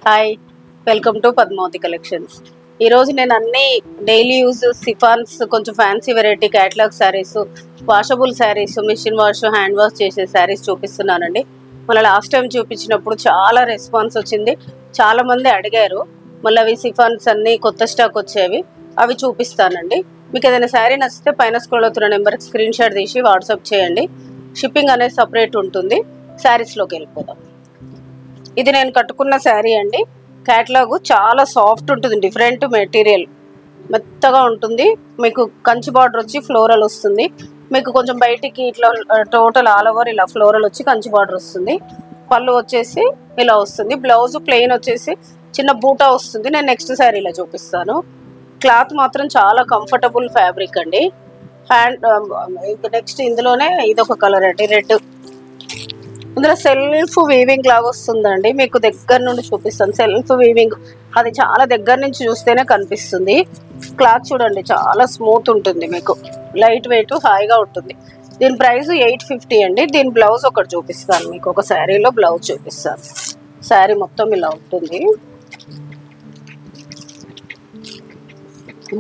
Hi, welcome to Padmavati collections. ఈరోజు నేను అన్ని డైలీ యూజ్ సిఫాన్స్, కొంచెం fancy variety catalogue saris, washable saris, machine wash, hand wash చేసే saris చూపిస్తున్నానండి. మళ్ళీ లాస్ట్ టైం చూపించినప్పుడు చాలా రెస్పాన్స్ వచ్చింది, చాలామంది అడిగారు. మళ్ళీ అవి సిఫాన్స్ అన్నీ కొత్త స్టాక్ వచ్చేవి, అవి చూపిస్తానండి. మీకు ఏదైనా శారీ నచ్చితే పైన స్క్రోల్ అవుతున్న నెంబర్కి స్క్రీన్ షాట్ తీసి వాట్సాప్ చేయండి. షిప్పింగ్ అనేది సపరేట్ ఉంటుంది. శారీస్లోకి వెళ్ళిపోదాం. ఇది నేను కట్టుకున్న శారీ అండి. క్యాట్లాగ్ చాలా సాఫ్ట్ ఉంటుంది, డిఫరెంట్ మెటీరియల్, మెత్తగా ఉంటుంది. మీకు కంచి బార్డర్ వచ్చి ఫ్లోరల్ వస్తుంది. మీకు కొంచెం బయటికి ఇట్లా టోటల్ ఆల్ ఓవర్ ఇలా ఫ్లోరల్ వచ్చి కంచి బార్డర్ వస్తుంది. పళ్ళు వచ్చేసి ఇలా వస్తుంది. బ్లౌజ్ ప్లెయిన్ వచ్చేసి చిన్న బూటా వస్తుంది. నేను నెక్స్ట్ శారీలో చూపిస్తాను. క్లాత్ మాత్రం చాలా కంఫర్టబుల్ ఫ్యాబ్రిక్ అండి. నెక్స్ట్ ఇందులోనే ఇదొక కలర్ అండి, రెడ్. ఇందులో సెల్ఫ్ వీవింగ్ లాగా వస్తుందండి. మీకు దగ్గర నుండి చూపిస్తాను. సెల్ఫ్ వీవింగ్ అది చాలా దగ్గర నుంచి చూస్తేనే కనిపిస్తుంది. క్లాత్ చూడండి, చాలా స్మూత్ ఉంటుంది, మీకు లైట్ వెయిట్, హాయిగా ఉంటుంది. దీని ప్రైస్ 850 అండి. దీని బ్లౌజ్ ఒకటి చూపిస్తాను మీకు. ఒక శారీలో బ్లౌజ్ చూపిస్తాను. శారీ మొత్తం ఇలా ఉంటుంది.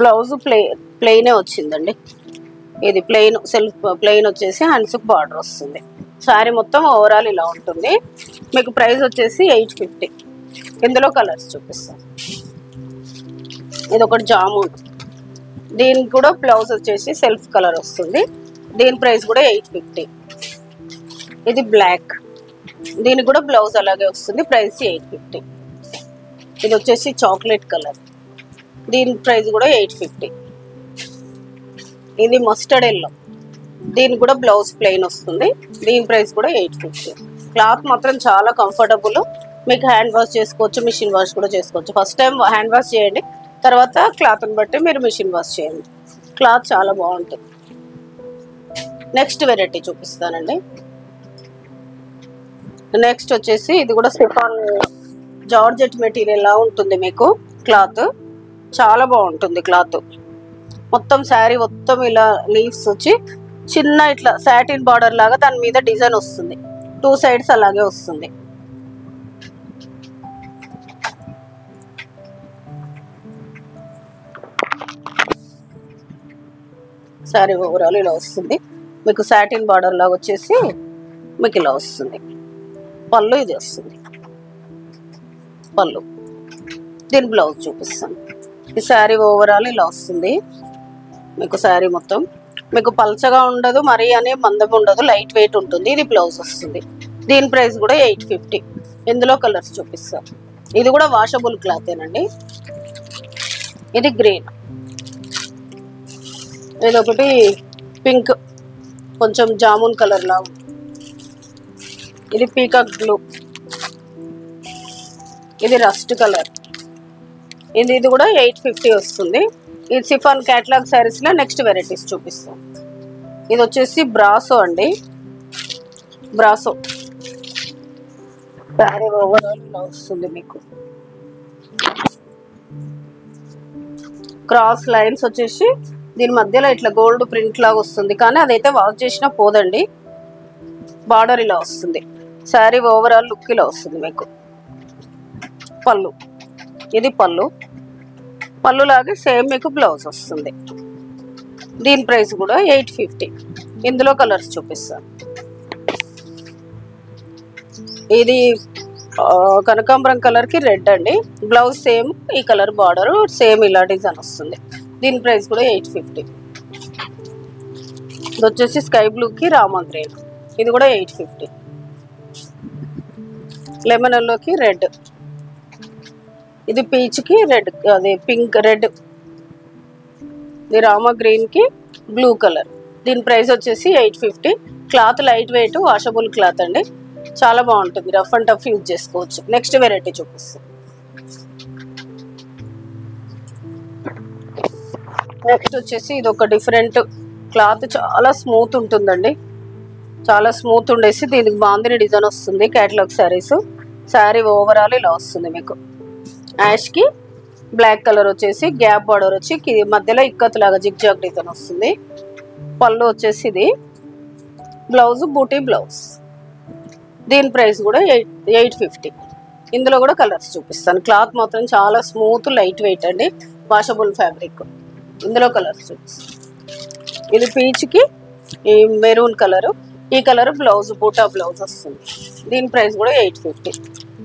బ్లౌజ్ ప్లెయినే వచ్చిందండి. ఇది ప్లెయిన్, సెల్ఫ్ ప్లెయిన్ వచ్చేసి హ్యాండ్స్కి బార్డర్ వస్తుంది. శారీ మొత్తం ఓవరాల్ ఇలా ఉంటుంది. మీకు ప్రైస్ వచ్చేసి 850. ఇందులో కలర్స్ చూపిస్తాను. ఇది ఒకటి జామున్, దీనికి కూడా బ్లౌజ్ వచ్చేసి సెల్ఫ్ కలర్ వస్తుంది. దీని ప్రైస్ కూడా 850. ఇది బ్లాక్, దీనికి కూడా బ్లౌజ్ అలాగే వస్తుంది. ప్రైస్ 850. ఇది వచ్చేసి చాక్లెట్ కలర్, దీని ప్రైస్ కూడా 850. ఇది మస్టర్డ్ ఎల్లో, దీనికి కూడా బ్లౌజ్ ప్లెయిన్ వస్తుంది. దీని ప్రైస్ కూడా 850. క్లాత్ మాత్రం చాలా కంఫర్టబుల్. మీకు హ్యాండ్ వాష్ చేసుకోవచ్చు, మిషన్ వాష్ కూడా చేసుకోవచ్చు. ఫస్ట్ టైం హ్యాండ్ వాష్ చేయండి, తర్వాత క్లాత్ని బట్టి మీరు మిషన్ వాష్ చేయండి. క్లాత్ చాలా బాగుంటుంది. నెక్స్ట్ వెరైటీ చూపిస్తానండి. నెక్స్ట్ వచ్చేసి ఇది కూడా సిఫాన్ జార్జెట్ మెటీరియల్ లా ఉంటుంది. మీకు క్లాత్ చాలా బాగుంటుంది. క్లాత్ మొత్తం శారీ మొత్తం ఇలా లీవ్స్ వచ్చి చిన్న ఇట్లా సాటిన్ బార్డర్ లాగా దాని మీద డిజైన్ వస్తుంది. 2 సైడ్స్ అలాగే వస్తుంది. శారీ ఓవరాల్ ఇలా వస్తుంది. మీకు సాటిన్ బార్డర్ లాగా వచ్చేసి మీకు ఇలా వస్తుంది. పళ్ళు ఇది వస్తుంది, పళ్ళు. దీని బ్లౌజ్ చూపిస్తాను. ఈ శారీ ఓవరాల్ ఇలా వస్తుంది. మీకు శారీ మొత్తం మీకు పల్చగా ఉండదు, మరీ అనే మందం ఉండదు, లైట్ వెయిట్ ఉంటుంది. ఇది బ్లౌజ్ వస్తుంది. దీని ప్రైస్ కూడా 850. ఇందులో కలర్స్ చూపిస్తాను. ఇది కూడా వాషబుల్ క్లాతేనండి. ఇది గ్రీన్, ఇది ఒకటి పింక్, కొంచెం జామున్ కలర్ లా. ఇది పీకాక్ బ్లూ, ఇది రస్ట్ కలర్. ఇది కూడా 850 వస్తుంది. ఈ సిఫాన్ క్యాటలాగ్ శారీస్లో నెక్స్ట్ వెరైటీస్ చూపిస్తాం. ఇది వచ్చేసి బ్రాసో అండి, బ్రాసో శారీ ఓవరాల్ ఇలా వస్తుంది. మీకు క్రాస్ లైన్స్ వచ్చేసి దీని మధ్యలో ఇట్లా గోల్డ్ ప్రింట్ లాగా వస్తుంది, కానీ అదైతే వాష్ చేసినా పోదండి. బార్డర్ ఇలా వస్తుంది. శారీ ఓవరాల్ లుక్ ఇలా వస్తుంది. మీకు పళ్ళు, ఇది పళ్ళు, పళ్ళు లాగే సేమ్ మీకు బ్లౌజ్ వస్తుంది. దీని ప్రైస్ కూడా 850. ఇందులో కలర్స్ చూపిస్తాను. ఇది కనకాంబరం కలర్కి రెడ్ అండి. బ్లౌజ్ సేమ్, ఈ కలర్ బార్డర్ సేమ్ ఇలా డిజైన్ వస్తుంది. దీని ప్రైస్ కూడా 850. ఇది వచ్చేసి స్కై బ్లూకి రామా గ్రీన్, ఇది కూడా 850. లెమన్ ఎల్లోకి రెడ్, ఇది పీచ్కి రెడ్, అది పింక్ రెడ్. ఇది రామా గ్రీన్కి బ్లూ కలర్. దీని ప్రైస్ వచ్చేసి 850. Cloth light weight, washable cloth అండి. చాలా బాగుంటుంది, రఫ్ అండ్ టఫ్ యూజ్ చేసుకోవచ్చు. నెక్స్ట్ వెరైటీ చూపిస్తాం. నెక్స్ట్ వచ్చేసి ఇది ఒక డిఫరెంట్ క్లాత్, చాలా స్మూత్ ఉంటుందండి. చాలా స్మూత్ ఉండేసి దీనికి బాందిని డిజైన్ వస్తుంది. క్యాటలాగ్ శారీస్. శారీ ఓవరాల్ ఇలా వస్తుంది. మీకు యాష్కి బ్లాక్ కలర్ వచ్చేసి గ్యాప్ బార్డర్ వచ్చి మధ్యలో ఇక్కత్ లాగా జిగ్జాగ్ డిజైన్ వస్తుంది. పళ్ళు వచ్చేసి ఇది, బ్లౌజ్ బూటీ బ్లౌజ్. దీని ప్రైస్ కూడా 850. ఇందులో కూడా కలర్స్ చూపిస్తాను. క్లాత్ మాత్రం చాలా స్మూత్ లైట్ వెయిట్ అండి, వాషబుల్ ఫ్యాబ్రిక్. ఇందులో కలర్స్ చూపిస్తాను. ఇది పీచ్కి ఈ మెరూన్ కలరు, ఈ కలర్ బ్లౌజ్ బూటా బ్లౌజ్ వస్తుంది. దీని ప్రైస్ కూడా 850.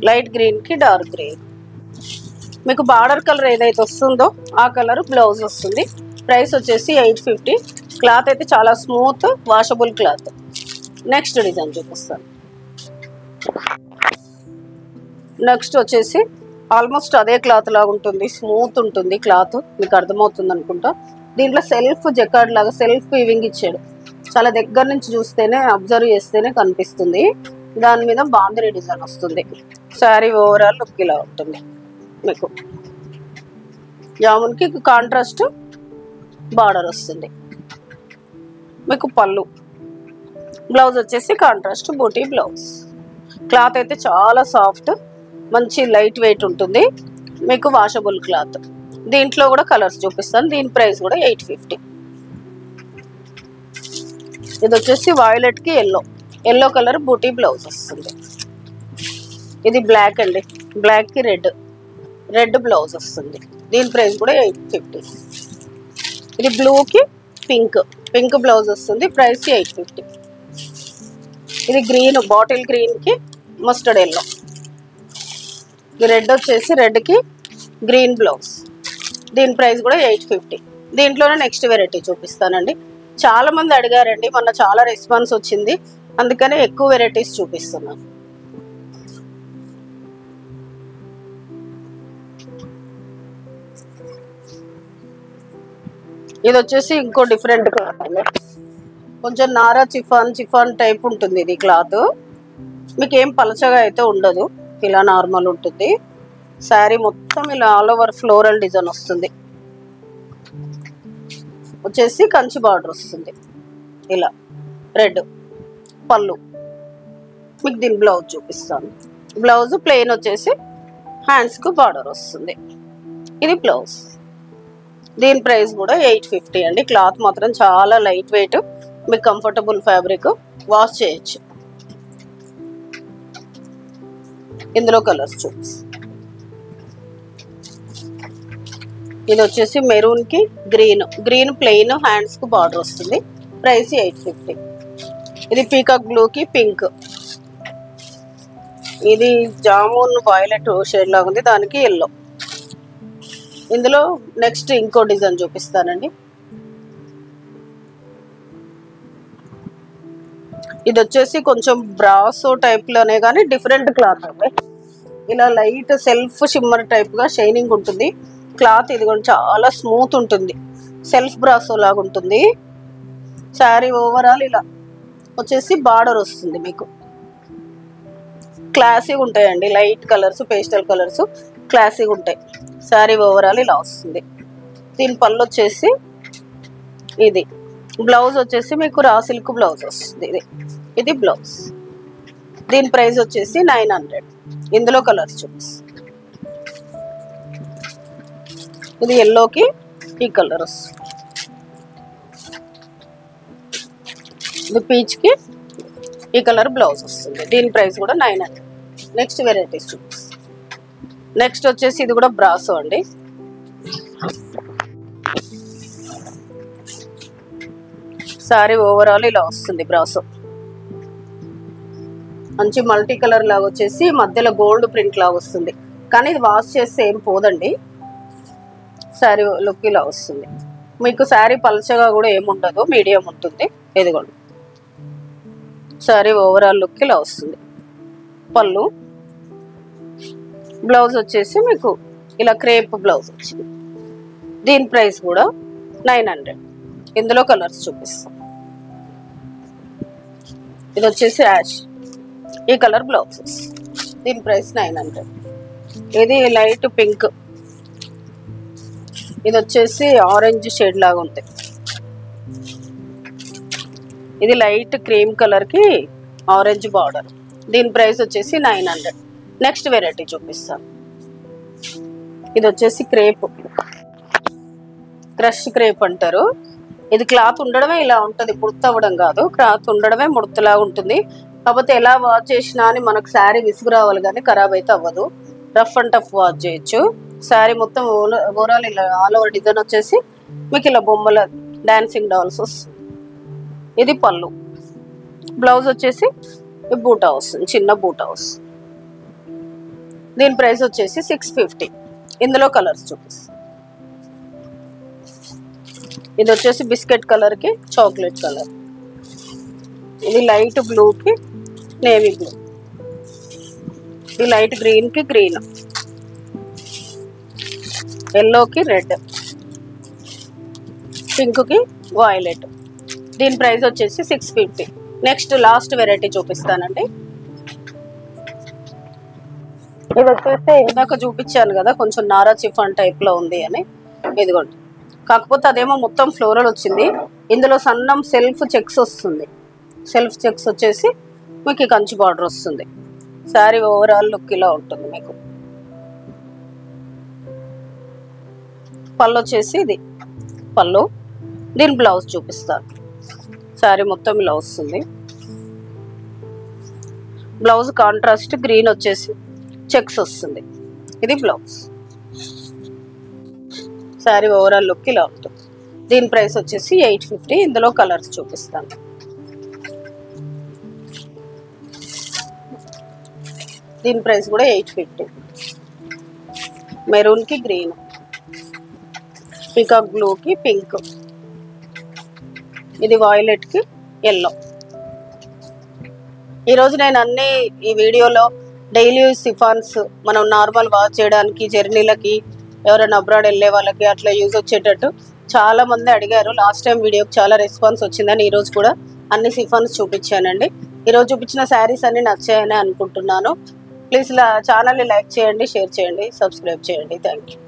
లైట్ గ్రీన్కి డార్క్ గ్రీన్. మీకు బార్డర్ కలర్ ఏదైతే వస్తుందో ఆ కలర్ బ్లౌజ్ వస్తుంది. ప్రైస్ వచ్చేసి 850. క్లాత్ అయితే చాలా smooth washable cloth. Next design చూపిస్తాను. నెక్స్ట్ వచ్చేసి ఆల్మోస్ట్ అదే క్లాత్ లాగా ఉంటుంది, స్మూత్ ఉంటుంది క్లాత్, మీకు అర్థమవుతుంది అనుకుంటా. దీంట్లో సెల్ఫ్ జకార్డ్ లాగా సెల్ఫ్ వీవింగ్ ఇచ్చాడు. చాలా దగ్గర నుంచి చూస్తేనే అబ్జర్వ్ చేస్తేనే కనిపిస్తుంది. దాని మీద బాందిని డిజైన్ వస్తుంది. శారీ ఓవరాల్ లుక్ ఇలా ఉంటుంది. మీకు జామున్కి కాంట్రాస్ట్ బార్డర్ వస్తుంది. మీకు పళ్ళు, బ్లౌజ్ వచ్చేసి కాంట్రాస్ట్ బూటీ బ్లౌజ్. క్లాత్ అయితే చాలా సాఫ్ట్, మంచి లైట్ వెయిట్ ఉంటుంది, మీకు వాషబుల్ క్లాత్. దీంట్లో కూడా కలర్స్ చూపిస్తాను. దీని ప్రైస్ కూడా 850. ఇది వచ్చేసి వాయిలెట్కి ఎల్లో కలర్ బూటీ బ్లౌజ్ వస్తుంది. ఇది బ్లాక్ అండి, బ్లాక్కి రెడ్ బ్లౌజ్ వస్తుంది. దీని ప్రైస్ కూడా 850. ఇది బ్లూకి పింక్ బ్లౌజ్ వస్తుంది. ప్రైస్ 850. ఇది గ్రీన్, బాటిల్ గ్రీన్కి మస్టర్డ్ ఎల్లో. ఇది రెడ్ వచ్చేసి రెడ్కి గ్రీన్ బ్లౌజ్. దీని ప్రైస్ కూడా 850. దీంట్లోనే నెక్స్ట్ వెరైటీ చూపిస్తానండి. చాలా మంది అడిగారండి, మొన్న చాలా రెస్పాన్స్ వచ్చింది, అందుకనే ఎక్కువ వెరైటీస్ చూపిస్తున్నాను. ఇది వచ్చేసి ఇంకో డిఫరెంట్ క్లాత్ అండి, కొంచెం నారా చిఫాన్ టైప్ ఉంటుంది. ఇది క్లాత్ మీకు ఏం పలచగా అయితే ఉండదు, ఇలా నార్మల్ ఉంటుంది. శారీ మొత్తం ఇలా ఆల్ ఓవర్ ఫ్లోరల్ డిజైన్ వస్తుంది. వచ్చేసి కంచి బార్డర్ వస్తుంది ఇలా రెడ్. పళ్ళు మీకు దీని బ్లౌజ్ చూపిస్తాను. బ్లౌజ్ ప్లెయిన్ వచ్చేసి హ్యాండ్స్కు బార్డర్ వస్తుంది. ఇది బ్లౌజ్. దీని ప్రైస్ కూడా 850 అండి. క్లాత్ మాత్రం చాలా లైట్ వెయిట్, మీకు కంఫర్టబుల్ ఫ్యాబ్రిక్, వాష్ చేయొచ్చు. ఇందులో కలర్స్ చూపిస్తాను. ఇది వచ్చేసి మెరూన్కి గ్రీన్ ప్లెయిన్ హ్యాండ్స్కు బార్డర్ వస్తుంది. ప్రైస్ 850. ఇది పీకాక్ బ్లూకి పింక్. ఇది జామున్ వాయిలెట్ షేడ్ లాగా ఉంది, దానికి ఎల్లో. ఇందులో నెక్స్ట్ ఇంకో డిజైన్ చూపిస్తానండి. ఇది వచ్చేసి కొంచెం బ్రాసో టైప్లోనే కానీ డిఫరెంట్ క్లాత్ అండి. ఇలా లైట్ సెల్ఫ్ షిమ్మర్ టైప్గా షైనింగ్ ఉంటుంది క్లాత్. ఇది కూడా చాలా స్మూత్ ఉంటుంది, సెల్ఫ్ బ్రాసో లాగా ఉంటుంది. శారీ ఓవరాల్ ఇలా వచ్చేసి బార్డర్ వస్తుంది. మీకు క్లాసీగా ఉంటాయండి, లైట్ కలర్స్, పేస్టల్ కలర్స్ క్లాసీగా ఉంటాయి. శారీ ఓవరాల్ ఇలా వస్తుంది. దీని పళ్ళు వచ్చేసి ఇది. బ్లౌజ్ వచ్చేసి మీకు రా సిల్క్ బ్లౌజ్ వస్తుంది. ఇది బ్లౌజ్. దీని ప్రైస్ వచ్చేసి 900. ఇందులో కలర్స్ చూపిస్తాను. ఇది ఎల్లోకి ఈ కలర్ వస్తుంది. ఇది పీచ్కి ఈ కలర్ బ్లౌజ్ వస్తుంది. దీని ప్రైస్ కూడా 900. నెక్స్ట్ వెరైటీస్ చూపిస్తాను. నెక్స్ట్ వచ్చేసి ఇది కూడా బ్రాసో అండి. సారీ ఓవరాల్ ఇలా వస్తుంది బ్రాసో. మంచి మల్టీ కలర్ లాగా వచ్చేసి మధ్యలో గోల్డ్ ప్రింట్ లాగా వస్తుంది, కానీ ఇది వాష్ చేస్తే ఏం పోదండి. శారీ లుక్ ఇలా వస్తుంది. మీకు శారీ పల్చగా కూడా ఏముండదు, మీడియం ఉంటుంది. ఇదిగోండి శారీ ఓవరాల్ లుక్ ఇలా వస్తుంది. పళ్ళు, బ్లౌజ్ వచ్చేసి మీకు ఇలా క్రేప్ బ్లౌజ్ వచ్చింది. దీని ప్రైస్ కూడా 900. ఇందులో కలర్స్ చూపిస్తాం. ఇది వచ్చేసి యాష్, ఈ కలర్ బ్లౌజెస్. దీని ప్రైస్ 900. ఇది లైట్ పింక్, ఇది వచ్చేసి ఆరెంజ్ షేడ్ లాగా ఉంది. ఇది లైట్ క్రీమ్ కలర్కి ఆరెంజ్ బార్డర్. దీని ప్రైస్ వచ్చేసి 900. నెక్స్ట్ వెరైటీ చూపిస్తాను. ఇది వచ్చేసి క్రేప్, క్రష్ క్రేప్ అంటారు. ఇది క్లాత్ ఉండడమే ఇలా ఉంటుంది, ముడత అవ్వడం కాదు, క్లాత్ ఉండడమే ముడతలా ఉంటుంది. కాకపోతే ఎలా వాష్ చేసినా అని మనకు శారీ విసుగు రావాలి కానీ ఖరాబ్ అయితే అవ్వదు. రఫ్ అండ్ టఫ్ వాష్ చేయొచ్చు. శారీ మొత్తం ఓవరాల్ ఇలా ఆల్ ఓవర్ డిజైన్ వచ్చేసి మీకు ఇలా బొమ్మల డాన్సింగ్ డాల్స్ వస్తుంది. ఇది పళ్ళు. బ్లౌజ్ వచ్చేసి బూటా వస్తుంది, చిన్న బూటా వస్తుంది. దీని ప్రైస్ వచ్చేసి 650. ఇందులో కలర్స్ చూపిస్తాను. ఇది వచ్చేసి బిస్కెట్ కలర్కి చాక్లెట్ కలర్, ఇది లైట్ బ్లూకి నేవీ బ్లూ, ఇది లైట్ గ్రీన్కి గ్రీన్, ఎల్లోకి రెడ్, పింక్కి వాయిలెట్. దీని ప్రైస్ వచ్చేసి 650. నెక్స్ట్ లాస్ట్ వెరైటీ చూపిస్తానండి. ఇది వచ్చేసి ఇందాక చూపించాను కదా కొంచెం నారా చిఫాన్ టైప్లో ఉంది అని, ఇదిగోండి. కాకపోతే అదేమో మొత్తం ఫ్లోరల్ వచ్చింది. ఇందులో సన్నం సెల్ఫ్ చెక్స్ వస్తుంది. సెల్ఫ్ చెక్స్ వచ్చేసి మీకు కంచి బార్డర్ వస్తుంది. శారీ ఓవరాల్ లుక్ ఇలా ఉంటుంది మీకు. పళ్ళు వచ్చేసి ఇది పళ్ళు. దీని బ్లౌజ్ చూపిస్తాను. శారీ మొత్తం ఇలా వస్తుంది. బ్లౌజ్ కాంట్రాస్ట్ గ్రీన్ వచ్చేసి చెక్స్ వస్తుంది. ఇది బ్లౌజ్. శారీ ఓవరాల్ లుక్ ఇలా ఉంటుంది. దీని ప్రైస్ వచ్చేసి 850. ఇందులో కలర్స్ చూపిస్తాను. దీని ప్రైస్ కూడా 850. మెరూన్కి గ్రీన్, పీకాక్ బ్లూకి పింక్, ఇది వాయిలెట్కి ఎల్లో. ఈరోజు నేను అన్ని ఈ వీడియోలో డైలీ సిఫాన్స్ మనం నార్మల్ వాష్ చేయడానికి, జర్నీలకి, ఎవరైనా అబ్రాడ్ వెళ్ళే వాళ్ళకి అట్లా యూజ్ వచ్చేటట్టు చాలామంది అడిగారు. లాస్ట్ టైం వీడియోకి చాలా రెస్పాన్స్ వచ్చిందని ఈరోజు కూడా అన్ని సిఫాన్స్ చూపించానండి. ఈరోజు చూపించిన శారీస్ అన్ని నచ్చాయని అనుకుంటున్నాను. ప్లీజ్ ఛానల్ని లైక్ చేయండి, షేర్ చేయండి, సబ్స్క్రైబ్ చేయండి. Thank you.